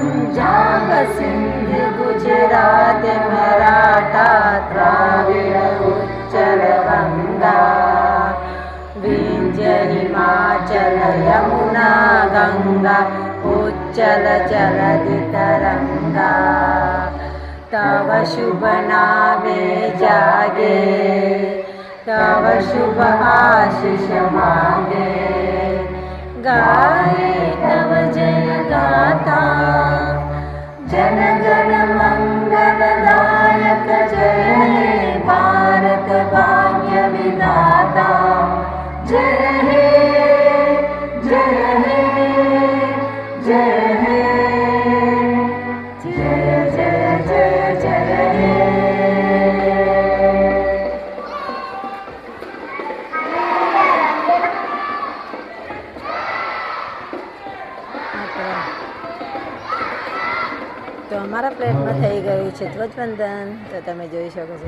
पंजाब सिंध गुजरात मराठा द्राविड़ उच्चल गंगा विंध्य हिमाचल यमुना गंगा उच्चल जलधि तरंगा तव शुभ नामे जागे तव शुभ आशीष मांगे गाए तव जय गाथा जन गण मंगलदायक जय हे भारत भाग्य विधाता जय हे जय हे जय हे जय जय जय जय हे। તો અમારા પ્લેટમાં થઈ ગયું છે ધ્વજવંદન, તો તમે જોઈ શકો છો.